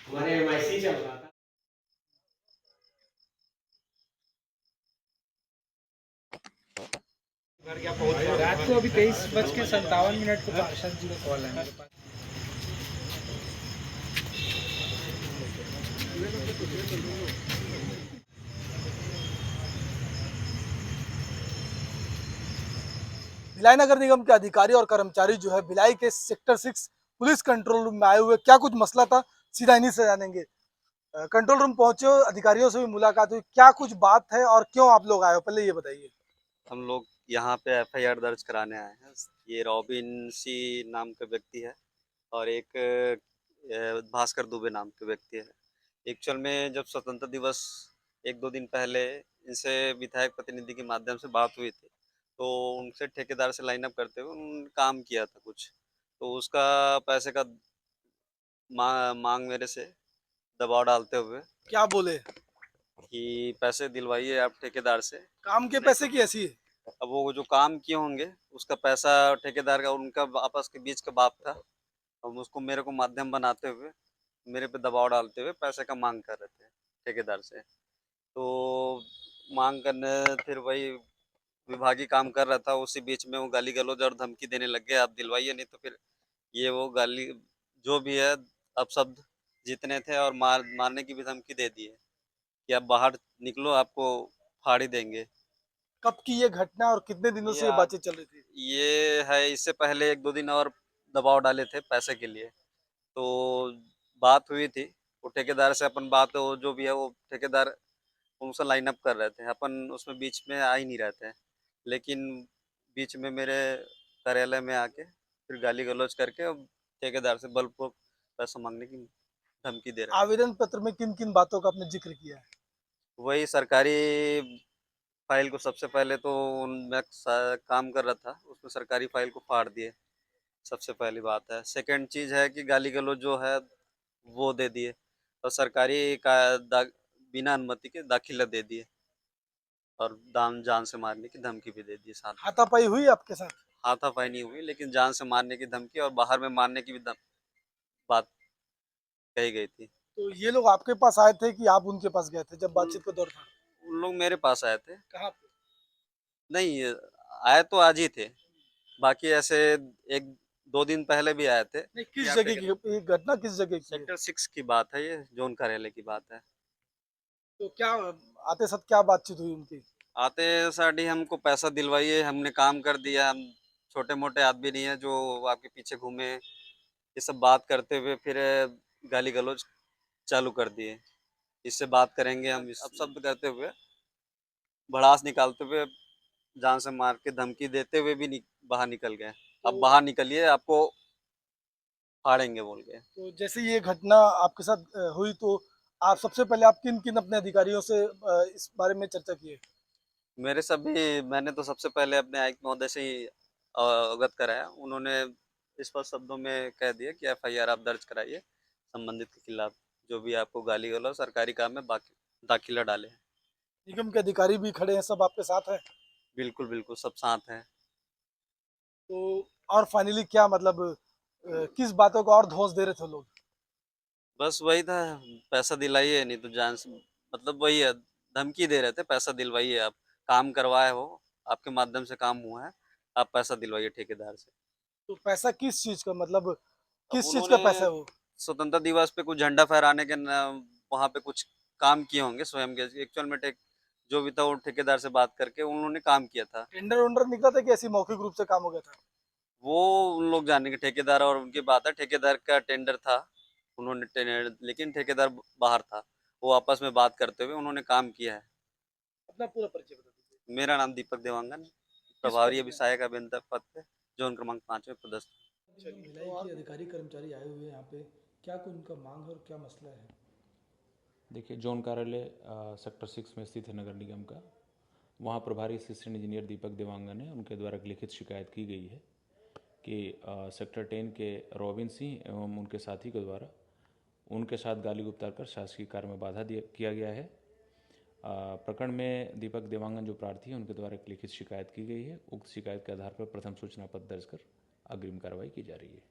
हमारे एमआईसी चल रहा था। रात को अभी 23:57 को पार्षद जी का कॉल है मेरे पास। भिलाई नगर निगम के अधिकारी और कर्मचारी जो है भिलाई के सेक्टर 6 पुलिस कंट्रोल रूम में आए हुए, क्या कुछ मसला था सीधा इन्हीं से जानेंगे। कंट्रोल रूम पहुंचे हो, अधिकारियों से भी मुलाकात हुई, क्या कुछ बात है और क्यों आप लोग आए हो, पहले ये बताइए। हम लोग यहाँ पे एफआईआर दर्ज कराने आए हैं। ये रॉबिन सी नाम का व्यक्ति है और एक भास्कर दुबे नाम के व्यक्ति है। एक्चुअल में जब स्वतंत्रता दिवस एक दो दिन पहले इनसे विधायक प्रतिनिधि के माध्यम से बात हुई थी, तो उनसे ठेकेदार से लाइन अप करते हुए उन्होंने काम किया था कुछ, तो उसका पैसे का मांग मेरे से दबाव डालते हुए क्या बोले? कि पैसे दिलवाइए आप ठेकेदार से। काम के नहीं पैसे तो की ऐसी है? अब वो जो काम किए होंगे उसका पैसा ठेकेदार का उनका आपस के बीच का बात था। अब उसको मेरे को माध्यम बनाते हुए मेरे पे दबाव डालते हुए पैसे का मांग कर रहे थे ठेकेदार से। तो मांग करने फिर वही विभागीय काम कर रहा था, उसी बीच में वो गाली गलौज और धमकी देने लग गए, आप दिलवाइए नहीं तो फिर ये वो गाली जो भी है अपशब्द जितने थे, और मारने की भी धमकी दे दी है कि आप बाहर निकलो, आपको फाड़ ही देंगे। कब की ये घटना और कितने दिनों ये से ये आज बातें चल रही थी? ये है, इससे पहले एक दो दिन और दबाव डाले थे पैसे के लिए। तो बात हुई थी, वो ठेकेदार से अपन बात हो जो भी है वो ठेकेदार उनसे लाइन अप कर रहे थे, अपन उसमें बीच में आ ही नहीं रहे थे। लेकिन बीच में मेरे कार्यालय में आके फिर गाली गलौज करके अब ठेकेदार से बलपूर्वक पैसा मांगने की धमकी दे रहे हैं। आवेदन पत्र में किन किन बातों का आपने जिक्र किया है? वही सरकारी फाइल को सबसे पहले तो मैं काम कर रहा था उसमें सरकारी फाइल को फाड़ दिए, सबसे पहली बात है। सेकंड चीज़ है कि गाली गलौज जो है वो दे दिए, और सरकारी का बिना अनुमति के दाखिला दे दिए, और दाम जान से मारने की धमकी भी दे दी साथ में। हाथापाई हुई आपके साथ? हाथापाई नहीं हुई, लेकिन जान से मारने की धमकी और बाहर में मारने की भी बात कही गई थी। तो ये लोग आपके पास आए थे कि आप उनके पास गए थे जब उन बातचीत का दौर था? उन लोग मेरे पास आए थे। कहाँ पे? नहीं, आए तो आज ही थे, बाकी ऐसे एक दो दिन पहले भी आए थे नहीं, कि किस आप जगह की ये घटना, किस जगह की है? सेक्टर 6 की बात है, ये जोन कार्यालय की बात है। तो क्या आते साथ क्या बातचीत हुई उनकी? आते साथ ही हमको पैसा दिलवाइए, हमने काम कर दिया, हम छोटे मोटे आदमी नहीं है जो आपके पीछे घूमे, ये सब बात करते हुए फिर गाली गलौज चालू कर दिए। इससे बात करेंगे हम, इस अपशब्द करते हुए, भड़ास निकालते हुए, जान से मार के धमकी देते हुए भी बाहर निकल गए। अब तो बाहर निकलिए, आपको फाड़ेंगे बोल के। तो जैसे ये घटना आपके साथ हुई, तो आप सबसे पहले आप किन किन अपने अधिकारियों से इस बारे में चर्चा की है? मैंने तो सबसे पहले अपने आयुक्त महोदय से ही अवगत कराया। उन्होंने स्पष्ट शब्दों में कह दिया कि एफआईआर आप दर्ज कराइए, संबंधित के खिलाफ जो भी आपको गाली गलौज सरकारी काम में बाकी दाखिला डाले हैं। निगम के अधिकारी भी खड़े हैं, सब आपके साथ हैं? बिल्कुल बिल्कुल, सब साथ हैं। तो और फाइनली क्या मतलब किस बातों को और धौंस दे रहे थे लोग? बस वही था, पैसा दिलाइए नहीं तो जान से, मतलब वही है, धमकी दे रहे थे, पैसा दिलवाइए, आप काम करवाए हो, आपके माध्यम से काम हुआ है, आप पैसा दिलवाइए ठेकेदार से। तो पैसा किस चीज का, मतलब अब किस चीज का उन्होंने पैसा है वो? स्वतंत्रता दिवस पे कुछ झंडा फहराने के वहाँ पे कुछ काम किए होंगे स्वयं के, एक्चुअल में जो भी था वो ठेकेदार से बात करके उन्होंने काम किया था। टेंडर वेंडर निकला था कि ऐसी मौखिक रूप से काम हो गया था? वो उन लोग जानेंगे, ठेकेदार और उनकी बात है, ठेकेदार का टेंडर था, उन्होंने लेकिन ठेकेदार बाहर था, वो आपस में बात करते हुए उन्होंने काम किया है। अपना पूरा परिचय बता दीजिए। मेरा नाम दीपक देवांगन, किस प्रभारी पद पे? अभिसहायक अभियंता पद पे, जोन क्रमांक 5 में पदस्थ। चलिए, भिलाई तो के और अधिकारी कर्मचारी आए हुए हैं यहाँ पे, क्या कुछ उनका मांग है और क्या मसला है? देखिए, जोन कार्यालय सेक्टर 6 में स्थित है नगर निगम का। वहाँ प्रभारी असिस्टेंट इंजीनियर दीपक देवांगन है, उनके द्वारा एक लिखित शिकायत की गई है कि सेक्टर 10 के रॉबिन सिंह एवं उनके साथी के द्वारा उनके साथ गाली गुप्तार कर शासकीय कार्य में बाधा किया गया है। प्रकरण में दीपक देवांगन जो प्रार्थी हैं उनके द्वारा एक लिखित शिकायत की गई है। उक्त शिकायत के आधार पर प्रथम सूचना पत्र दर्ज कर अग्रिम कार्रवाई की जा रही है।